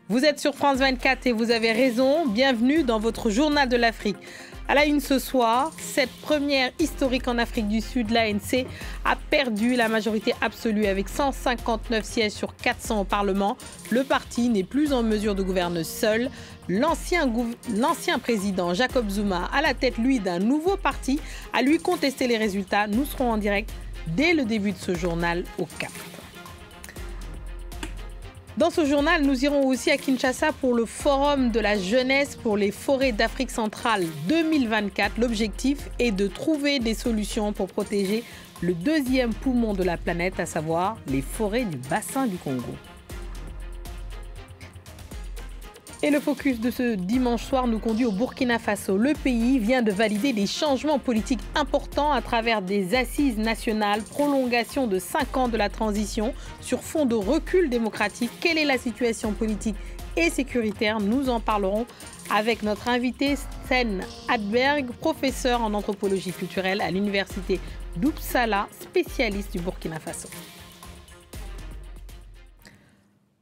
Vous êtes sur France 24 et vous avez raison. Bienvenue dans votre journal de l'Afrique. À la une ce soir, cette première historique en Afrique du Sud, l'ANC a perdu la majorité absolue avec 159 sièges sur 400 au Parlement. Le parti n'est plus en mesure de gouverner seul. L'ancien président Jacob Zuma, à la tête, lui, d'un nouveau parti, a lui contesté les résultats. Nous serons en direct dès le début de ce journal au Cap. Dans ce journal, nous irons aussi à Kinshasa pour le Forum de la jeunesse pour les forêts d'Afrique centrale 2024. L'objectif est de trouver des solutions pour protéger le deuxième poumon de la planète, à savoir les forêts du bassin du Congo. Et le focus de ce dimanche soir nous conduit au Burkina Faso. Le pays vient de valider des changements politiques importants à travers des assises nationales, prolongation de 5 ans de la transition sur fond de recul démocratique. Quelle est la situation politique et sécuritaire? Nous en parlerons avec notre invité Sten Hadberg, professeur en anthropologie culturelle à l'université d'Uppsala, spécialiste du Burkina Faso.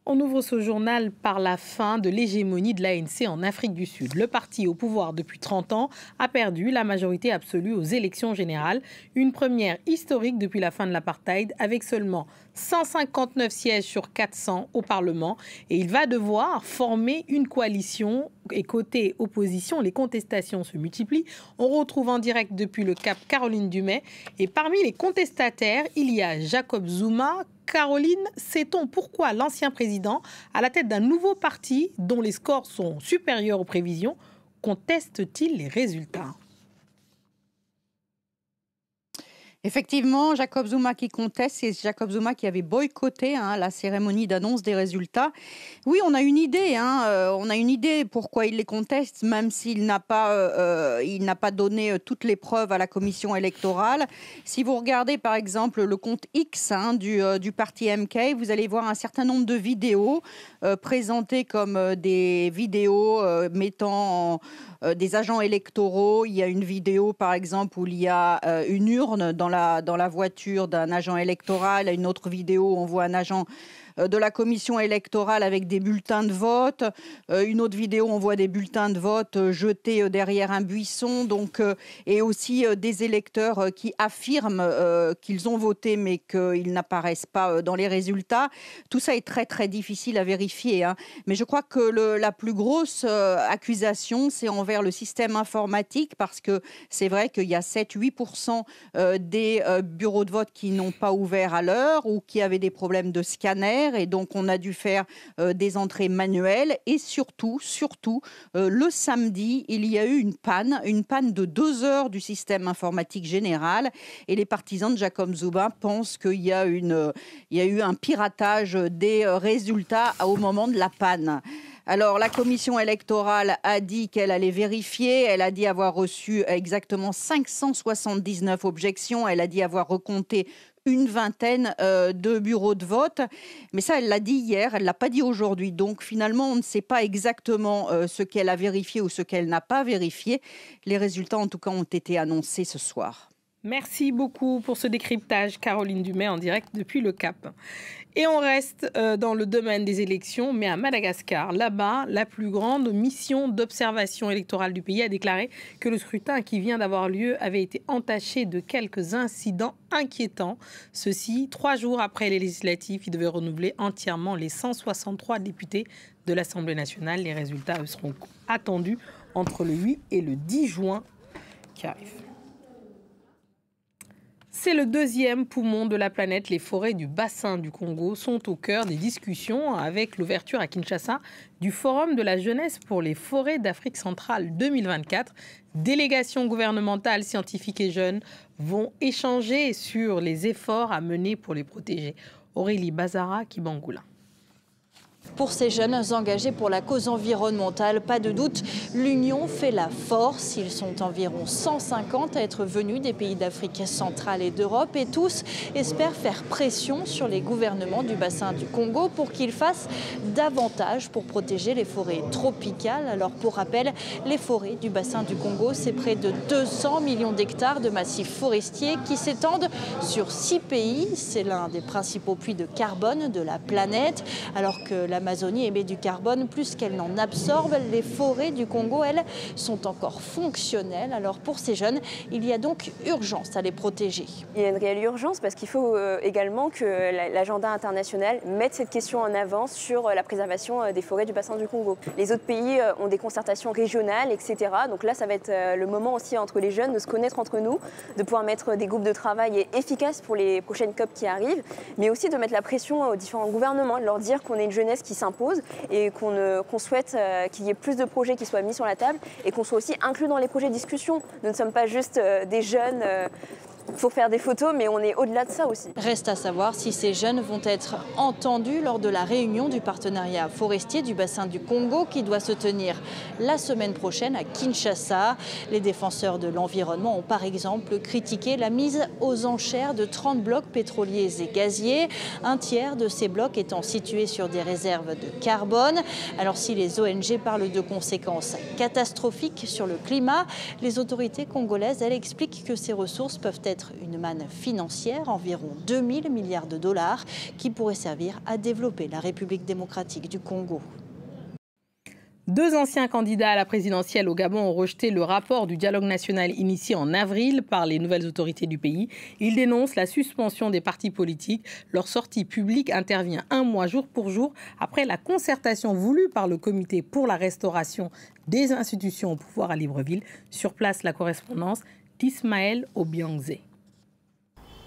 On ouvre ce journal par la fin de l'hégémonie de l'ANC en Afrique du Sud. Le parti au pouvoir depuis 30 ans a perdu la majorité absolue aux élections générales, une première historique depuis la fin de l'apartheid avec seulement 159 sièges sur 400 au Parlement. Et il va devoir former une coalition. Et côté opposition, les contestations se multiplient. On retrouve en direct depuis le Cap Caroline Dumais. Et parmi les contestataires, il y a Jacob Zuma. Caroline, sait-on pourquoi l'ancien président, à la tête d'un nouveau parti dont les scores sont supérieurs aux prévisions, conteste-t-il les résultats ? Effectivement, Jacob Zuma qui conteste, c'est Jacob Zuma qui avait boycotté la cérémonie d'annonce des résultats. Oui, on a une idée, on a une idée pourquoi il les conteste, même s'il n'a pas donné toutes les preuves à la commission électorale. Si vous regardez par exemple le compte X du parti MK, vous allez voir un certain nombre de vidéos présentées comme des vidéos mettant des agents électoraux. Il y a une vidéo par exemple où il y a une urne dans la voiture d'un agent électoral. Une autre vidéo où on voit un agent de la commission électorale avec des bulletins de vote. Une autre vidéo, on voit des bulletins de vote jetés derrière un buisson. Et aussi des électeurs qui affirment qu'ils ont voté mais qu'ils n'apparaissent pas dans les résultats. Tout ça est très très difficile à vérifier. Mais je crois que la plus grosse accusation, c'est envers le système informatique, parce que c'est vrai qu'il y a 7-8% des bureaux de vote qui n'ont pas ouvert à l'heure ou qui avaient des problèmes de scanner. Et donc, on a dû faire des entrées manuelles. Et surtout, le samedi, il y a eu une panne de 2 heures du système informatique général. Et les partisans de Jacob Zuma pensent qu'il y a eu un piratage des résultats au moment de la panne. Alors, la commission électorale a dit qu'elle allait vérifier. Elle a dit avoir reçu exactement 579 objections. Elle a dit avoir recompté une vingtaine de bureaux de vote. Mais ça, elle l'a dit hier, elle ne l'a pas dit aujourd'hui. Donc finalement, on ne sait pas exactement ce qu'elle a vérifié ou ce qu'elle n'a pas vérifié. Les résultats, en tout cas, ont été annoncés ce soir. Merci beaucoup pour ce décryptage, Caroline Dumais, en direct depuis le Cap. Et on reste dans le domaine des élections, mais à Madagascar. Là-bas, la plus grande mission d'observation électorale du pays a déclaré que le scrutin qui vient d'avoir lieu avait été entaché de quelques incidents inquiétants. Ceci, 3 jours après les législatives qui devaient renouveler entièrement les 163 députés de l'Assemblée nationale. Les résultats seront attendus entre le 8 et le 10 juin qui arrive. C'est le deuxième poumon de la planète. Les forêts du bassin du Congo sont au cœur des discussions avec l'ouverture à Kinshasa du Forum de la jeunesse pour les forêts d'Afrique centrale 2024. Délégations gouvernementales, scientifiques et jeunes vont échanger sur les efforts à mener pour les protéger. Aurélie Bazara, Kibangoula. Pour ces jeunes engagés pour la cause environnementale, pas de doute, l'union fait la force. Ils sont environ 150 à être venus des pays d'Afrique centrale et d'Europe et tous espèrent faire pression sur les gouvernements du bassin du Congo pour qu'ils fassent davantage pour protéger les forêts tropicales. Alors pour rappel, les forêts du bassin du Congo, c'est près de 200 millions d'hectares de massifs forestiers qui s'étendent sur 6 pays. C'est l'un des principaux puits de carbone de la planète. Alors que l'Amazonie émet du carbone plus qu'elle n'en absorbe. Les forêts du Congo, elles, sont encore fonctionnelles. Alors pour ces jeunes, il y a donc urgence à les protéger. Il y a une réelle urgence parce qu'il faut également que l'agenda international mette cette question en avant sur la préservation des forêts du bassin du Congo. Les autres pays ont des concertations régionales, etc. Donc là, ça va être le moment aussi entre les jeunes de se connaître entre nous, de pouvoir mettre des groupes de travail efficaces pour les prochaines COP qui arrivent, mais aussi de mettre la pression aux différents gouvernements, de leur dire qu'on est une jeunesse qui s'impose et qu'on souhaite qu'il y ait plus de projets qui soient mis sur la table et qu'on soit aussi inclus dans les projets de discussion. Nous ne sommes pas juste des jeunes pour faire des photos, mais on est au-delà de ça aussi. Reste à savoir si ces jeunes vont être entendus lors de la réunion du partenariat forestier du bassin du Congo qui doit se tenir la semaine prochaine à Kinshasa. Les défenseurs de l'environnement ont par exemple critiqué la mise aux enchères de 30 blocs pétroliers et gaziers, un tiers de ces blocs étant situés sur des réserves de carbone. Alors si les ONG parlent de conséquences catastrophiques sur le climat, les autorités congolaises, elles expliquent que ces ressources peuvent être une manne financière, environ 2000 milliards de dollars, qui pourrait servir à développer la République démocratique du Congo. Deux anciens candidats à la présidentielle au Gabon ont rejeté le rapport du dialogue national initié en avril par les nouvelles autorités du pays. Ils dénoncent la suspension des partis politiques. Leur sortie publique intervient un mois jour pour jour après la concertation voulue par le comité pour la restauration des institutions au pouvoir à Libreville. Sur place, la correspondance d'Ismaël Obiangze.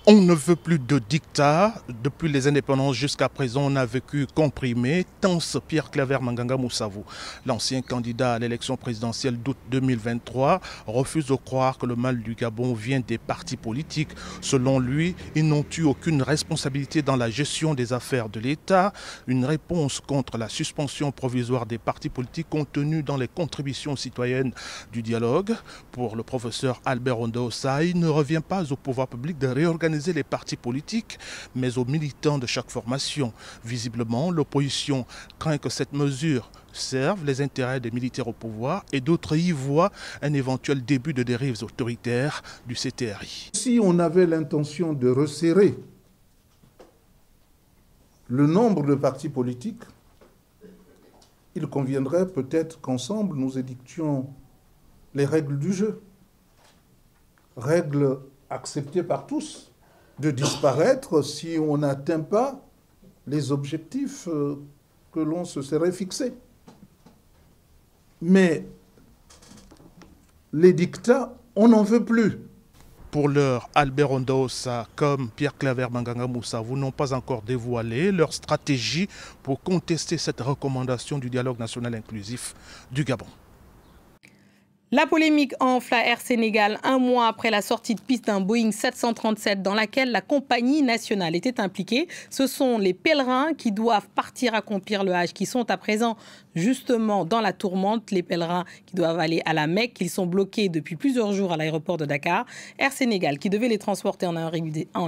On ne veut plus de dictat. Depuis les indépendances jusqu'à présent, on a vécu comprimé. Tense Pierre Claver Manganga Moussavou, l'ancien candidat à l'élection présidentielle d'août 2023, refuse de croire que le mal du Gabon vient des partis politiques. Selon lui, ils n'ont eu aucune responsabilité dans la gestion des affaires de l'État. Une réponse contre la suspension provisoire des partis politiques contenue dans les contributions citoyennes du dialogue. Pour le professeur Albert Ondosa, il ne revient pas au pouvoir public de réorganiser les partis politiques, mais aux militants de chaque formation. Visiblement, l'opposition craint que cette mesure serve les intérêts des militaires au pouvoir et d'autres y voient un éventuel début de dérives autoritaires du CTRI. Si on avait l'intention de resserrer le nombre de partis politiques, il conviendrait peut-être qu'ensemble nous édictions les règles du jeu, règles acceptées par tous, de disparaître si on n'atteint pas les objectifs que l'on se serait fixés. Mais les dictats, on n'en veut plus. Pour l'heure, Albert Ondosa comme Pierre Claver Manganga Moussavou n'ont pas encore dévoilé leur stratégie pour contester cette recommandation du dialogue national inclusif du Gabon. La polémique enfle à Air Sénégal un mois après la sortie de piste d'un Boeing 737 dans laquelle la compagnie nationale était impliquée. Ce sont les pèlerins qui doivent partir accomplir le Hajj qui sont à présent justement dans la tourmente. Les pèlerins qui doivent aller à la Mecque, ils sont bloqués depuis plusieurs jours à l'aéroport de Dakar. Air Sénégal, qui devait les transporter en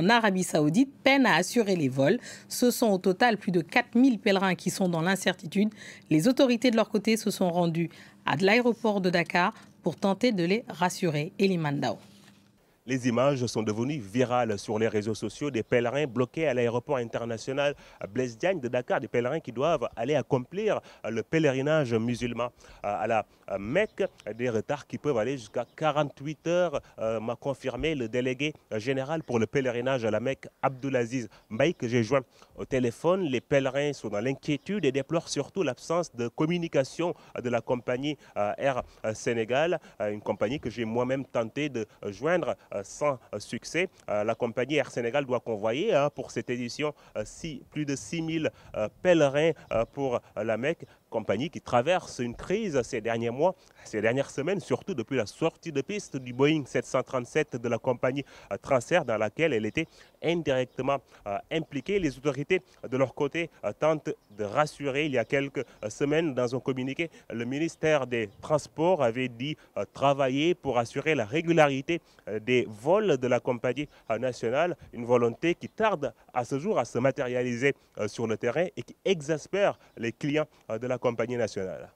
Arabie Saoudite, peine à assurer les vols. Ce sont au total plus de 4000 pèlerins qui sont dans l'incertitude. Les autorités de leur côté se sont rendues à l'aéroport de Dakar pour tenter de les rassurer. Eliman Dao. Les images sont devenues virales sur les réseaux sociaux des pèlerins bloqués à l'aéroport international Blaise Diagne de Dakar, des pèlerins qui doivent aller accomplir le pèlerinage musulman à la Mecque, des retards qui peuvent aller jusqu'à 48 heures, m'a confirmé le délégué général pour le pèlerinage à la Mecque, Abdulaziz Mbaye, que j'ai joint au téléphone. Les pèlerins sont dans l'inquiétude et déplorent surtout l'absence de communication de la compagnie Air Sénégal, une compagnie que j'ai moi-même tenté de joindre sans succès. La compagnie Air Sénégal doit convoyer pour cette édition plus de 6000 pèlerins pour la Mecque, compagnie qui traverse une crise ces derniers mois, ces dernières semaines, surtout depuis la sortie de piste du Boeing 737 de la compagnie Transair, dans laquelle elle était indirectement impliquée. Les autorités, de leur côté, tentent de rassurer. Il y a quelques semaines, dans un communiqué, le ministère des Transports avait dit travailler pour assurer la régularité des vols de la compagnie nationale, une volonté qui tarde à ce jour à se matérialiser sur le terrain et qui exaspère les clients de la compagnie nationale.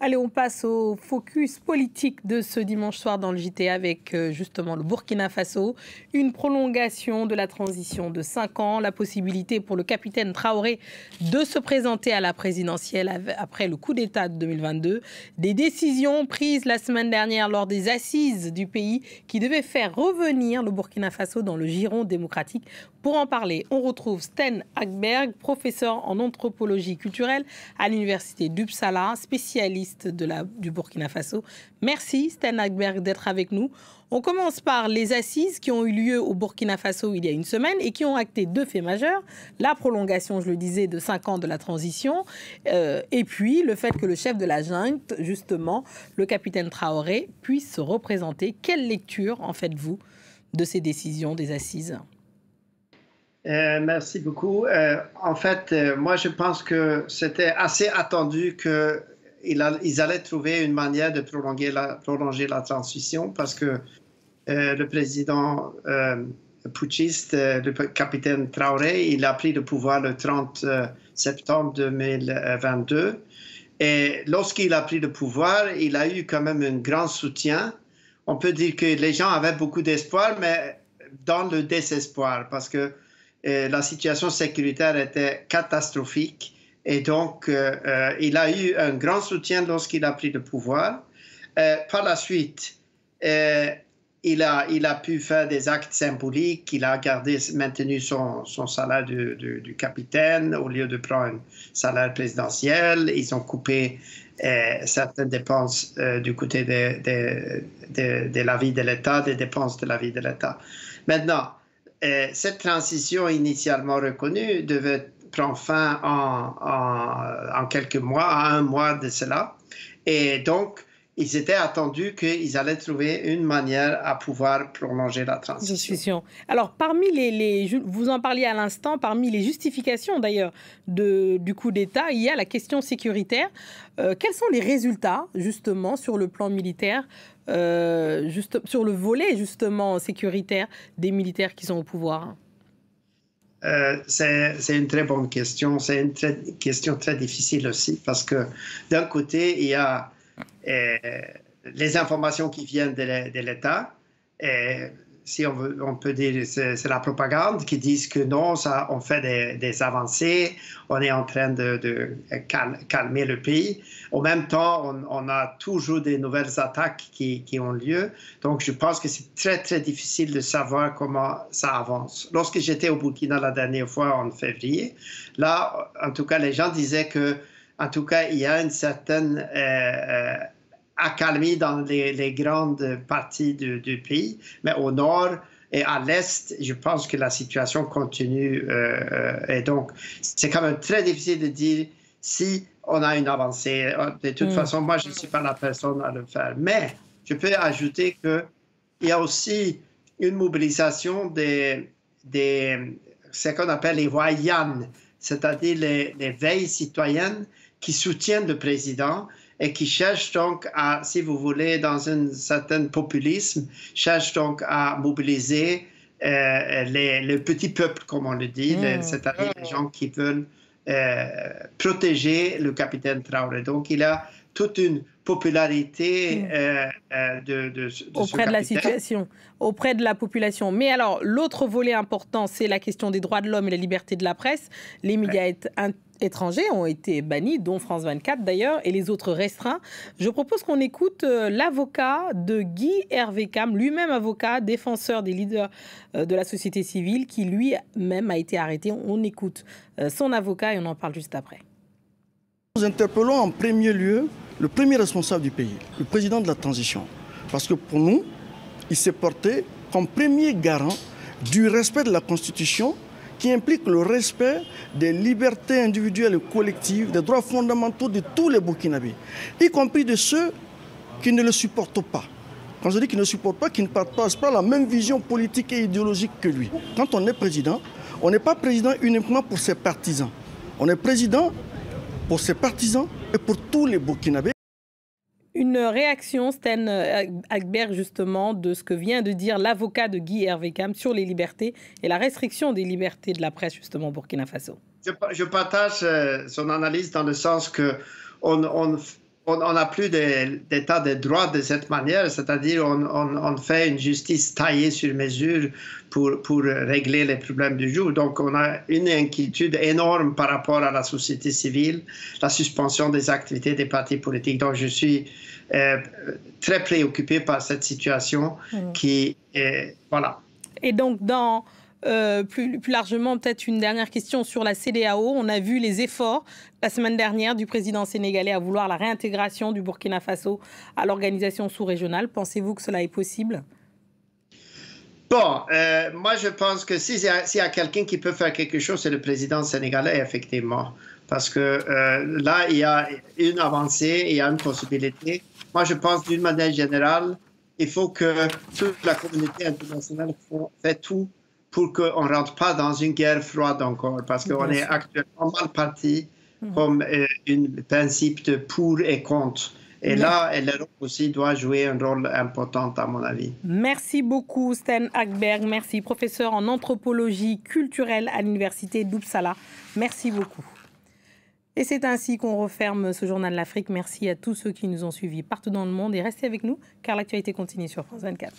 Allez, on passe au focus politique de ce dimanche soir dans le JT avec justement le Burkina Faso. Une prolongation de la transition de 5 ans, la possibilité pour le capitaine Traoré de se présenter à la présidentielle après le coup d'État de 2022. Des décisions prises la semaine dernière lors des assises du pays qui devaient faire revenir le Burkina Faso dans le giron démocratique. Pour en parler, on retrouve Sten Hagberg, professeur en anthropologie culturelle à l'université d'Uppsala, spécialiste du Burkina Faso. Merci Sten Hagberg d'être avec nous. On commence par les assises qui ont eu lieu au Burkina Faso il y a une semaine et qui ont acté 2 faits majeurs. La prolongation, je le disais, de 5 ans de la transition et puis le fait que le chef de la junte, justement, le capitaine Traoré, puisse se représenter. Quelle lecture en faites-vous de ces décisions des assises ? Merci beaucoup. En fait, moi, je pense que c'était assez attendu qu'ils allaient trouver une manière de prolonger la transition parce que le président putschiste, le capitaine Traoré, il a pris le pouvoir le 30 septembre 2022. Et lorsqu'il a pris le pouvoir, il a eu quand même un grand soutien. On peut dire que les gens avaient beaucoup d'espoir, mais dans le désespoir parce que la situation sécuritaire était catastrophique et donc il a eu un grand soutien lorsqu'il a pris le pouvoir. Par la suite, il a pu faire des actes symboliques, il a maintenu son salaire du capitaine au lieu de prendre un salaire présidentiel. Ils ont coupé certaines dépenses du côté de la vie de l'État, des dépenses de la vie de l'État. Maintenant, cette transition initialement reconnue devait prendre fin en quelques mois, à 1 mois de cela. Et donc, ils étaient attendus qu'ils allaient trouver une manière à pouvoir prolonger la transition. Alors, parmi vous en parliez à l'instant, parmi les justifications d'ailleurs du coup d'État, il y a la question sécuritaire. Quels sont les résultats justement sur le plan militaire, sur le volet justement sécuritaire des militaires qui sont au pouvoir? C'est une très bonne question. C'est une question très difficile aussi parce que d'un côté, il y a les informations qui viennent de l'État. Si on peut dire c'est la propagande qui disent que non, on fait des avancées, on est en train de calmer le pays. En même temps, on a toujours des nouvelles attaques qui ont lieu. Donc, je pense que c'est très, très difficile de savoir comment ça avance. Lorsque j'étais au Burkina la dernière fois en février, là, en tout cas, les gens disaient que, en tout cas, il y a une certaine accalmie dans les grandes parties du pays, mais au nord et à l'est, je pense que la situation continue. Et donc, c'est quand même très difficile de dire si on a une avancée. De toute façon, moi, je ne suis pas la personne à le faire. Mais je peux ajouter qu'il y a aussi une mobilisation ce qu'on appelle les voyants, c'est-à-dire les veilles citoyennes qui soutiennent le président et qui cherchent donc à, si vous voulez, dans un certain populisme, cherchent donc à mobiliser le petit peuple, comme on le dit, c'est-à-dire les gens qui veulent protéger le capitaine Traoré. Donc, il a toute une popularité auprès de la situation, auprès de la population. Mais alors, l'autre volet important, c'est la question des droits de l'homme et la liberté de la presse. Les médias étrangers ont été bannis, dont France 24 d'ailleurs, et les autres restreints. Je propose qu'on écoute l'avocat de Guy Hervé Cam, lui-même avocat, défenseur des leaders de la société civile, qui lui-même a été arrêté. On écoute son avocat et on en parle juste après. Nous interpellons en premier lieu le premier responsable du pays, le président de la transition. Parce que pour nous, il s'est porté comme premier garant du respect de la Constitution qui implique le respect des libertés individuelles et collectives, des droits fondamentaux de tous les Burkinabés, y compris de ceux qui ne le supportent pas. Quand je dis qu'ils ne supportent pas, qu'ils ne partagent pas la même vision politique et idéologique que lui. Quand on est président, on n'est pas président uniquement pour ses partisans. On est président pour ses partisans et pour tous les Burkinabés. Une réaction, Sten Hagberg, justement, de ce que vient de dire l'avocat de Guy Hervé Cam sur les libertés et la restriction des libertés de la presse, justement, au Burkina Faso. Je partage son analyse dans le sens qu'on on n'a plus d'état de droit de cette manière, c'est-à-dire on fait une justice taillée sur mesure pour régler les problèmes du jour. Donc on a une inquiétude énorme par rapport à la société civile, la suspension des activités des partis politiques. Donc je suis très préoccupé par cette situation qui est... Voilà. Et donc plus largement, peut-être une dernière question sur la CEDEAO. On a vu les efforts la semaine dernière du président sénégalais à vouloir la réintégration du Burkina Faso à l'organisation sous-régionale. Pensez-vous que cela est possible? Bon, moi je pense que s'il y a quelqu'un qui peut faire quelque chose, c'est le président sénégalais, effectivement. Parce que là, il y a une avancée, il y a une possibilité. Moi je pense d'une manière générale, il faut que toute la communauté internationale fait tout pour qu'on ne rentre pas dans une guerre froide encore, parce qu'on est actuellement mal parti comme un principe de pour et contre. Et là, l'Europe aussi doit jouer un rôle important, à mon avis. Merci beaucoup, Sten Hagberg. Merci, professeur en anthropologie culturelle à l'université d'Uppsala. Merci beaucoup. Et c'est ainsi qu'on referme ce journal de l'Afrique. Merci à tous ceux qui nous ont suivis partout dans le monde. Et restez avec nous, car l'actualité continue sur France 24.